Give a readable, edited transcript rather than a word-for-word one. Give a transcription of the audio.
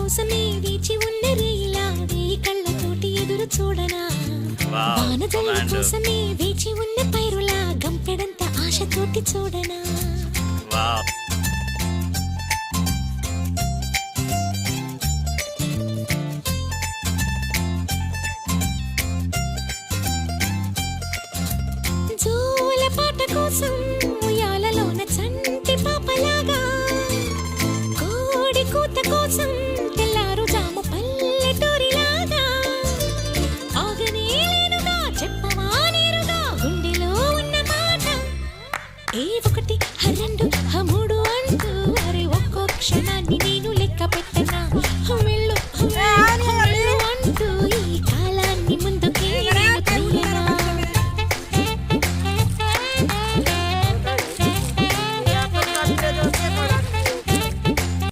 కోసమే వేచి ఉన్న రేయిలా వేయి కళ్ళతోటి ఎదురు చూడనా వానజల్లు కోసమే వేచి ఉన్న పైరులా గంపెడంత ఆశతోటి చూడనా జోల పాట కోసం ఉయ్యాలలోన చంటి పాపలాగా కోడి కూత కోసం తెల్లారు జాము పల్లెటూరిలాగా ఆగనే లేనుగా చెప్పవా నేరుగా గుండెలో ఉన్న మాట ఏ ఒకటి రెండు మూడు అంటూ అరే ఒక్కో క్షణాన్ని నేను